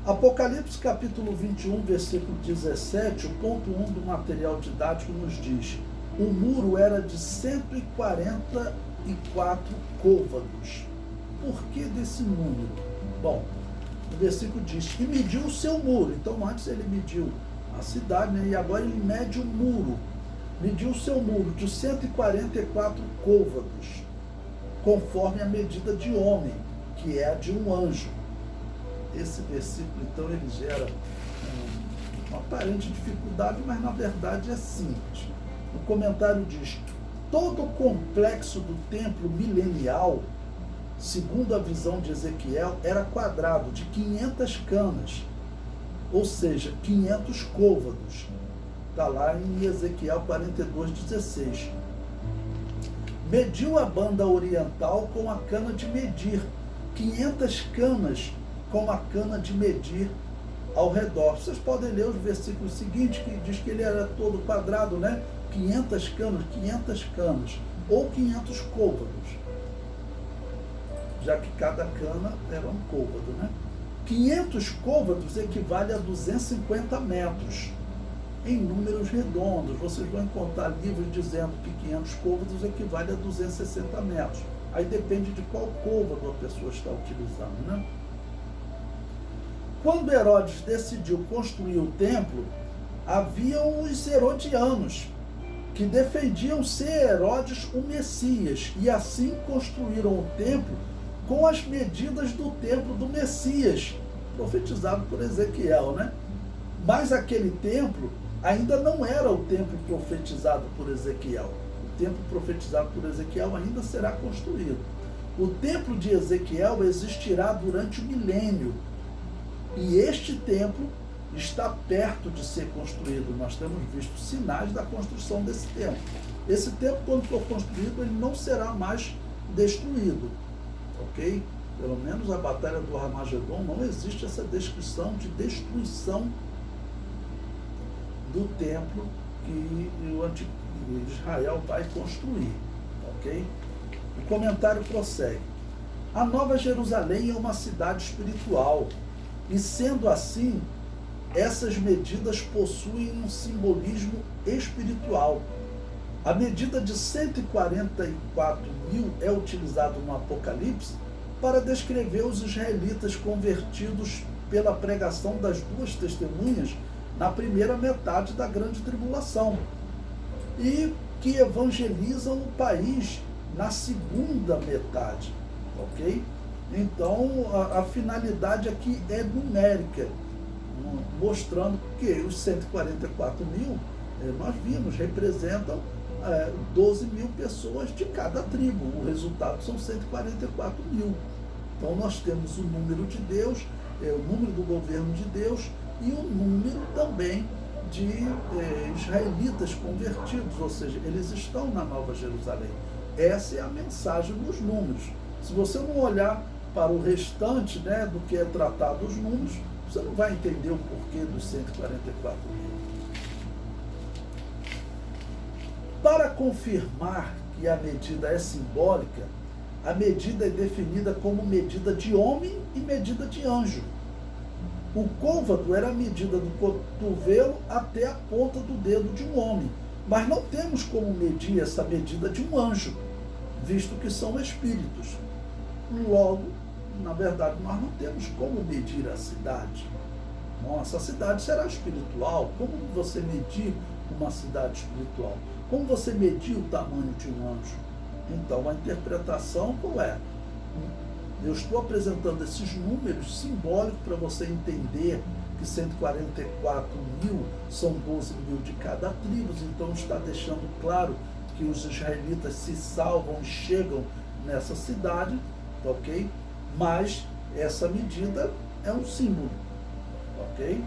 Apocalipse capítulo 21, versículo 17, o ponto 1 do material didático nos diz: o muro era de 144 côvados. Por que desse número? Bom, o versículo diz: e mediu o seu muro. Então antes ele mediu a cidade, né? E agora ele mede o muro. Mediu o seu muro de 144 côvados, conforme a medida de homem, que é a de um anjo. Esse versículo, então, ele gera uma aparente dificuldade, mas na verdade é simples. O comentário diz: todo o complexo do templo milenial, segundo a visão de Ezequiel, era quadrado de 500 canas, ou seja, 500 côvados. Está lá em Ezequiel 42:16. Mediu a banda oriental com a cana de medir, 500 canas com a cana de medir ao redor. Vocês podem ler os versículos seguintes, que diz que ele era todo quadrado, né? 500 canas, ou 500 côvados, já que cada cana era um côvado, né? 500 côvados equivale a 250 metros. Em números redondos, vocês vão encontrar livros dizendo que 500 côvados equivale a 260 metros. Aí depende de qual côvado a pessoa está utilizando, né? Quando Herodes decidiu construir o templo, haviam os herodianos, que defendiam ser Herodes o Messias, e assim construíram o templo com as medidas do templo do Messias, profetizado por Ezequiel, né? Mas aquele templo ainda não era o templo profetizado por Ezequiel. O templo profetizado por Ezequiel ainda será construído. O templo de Ezequiel existirá durante o milênio, e este templo está perto de ser construído. Nós temos visto sinais da construção desse templo. Esse templo, quando for construído, ele não será mais destruído, ok? Pelo menos a batalha do Armagedon não existe essa descrição de destruição do templo que o antigo Israel vai construir, ok? O comentário prossegue: a Nova Jerusalém é uma cidade espiritual, e sendo assim, essas medidas possuem um simbolismo espiritual. A medida de 144 mil é utilizada no Apocalipse para descrever os israelitas convertidos pela pregação das duas testemunhas na primeira metade da grande tribulação, e que evangelizam o país na segunda metade, ok? Então, a finalidade aqui é numérica, mostrando que os 144 mil, nós vimos, representam 12 mil pessoas de cada tribo. O resultado são 144 mil. Então, nós temos o número de Deus, o número do governo de Deus, e o número também de israelitas convertidos, ou seja, eles estão na Nova Jerusalém. Essa é a mensagem dos números. Se você não olhar para o restante, né, do que é tratado os números, você não vai entender o porquê dos 144 mil. Para confirmar que a medida é simbólica, a medida é definida como medida de homem e medida de anjo. O côvado era a medida do cotovelo até a ponta do dedo de um homem, mas não temos como medir essa medida de um anjo, visto que são espíritos. Logo, na verdade, nós não temos como medir a cidade. Nossa, a cidade será espiritual. Como você medir uma cidade espiritual? Como você medir o tamanho de um anjo? Então, a interpretação qual é? Eu estou apresentando esses números simbólicos para você entender que 144 mil são 12 mil de cada tribo, então está deixando claro que os israelitas se salvam e chegam nessa cidade, ok? Mas essa medida é um símbolo, ok?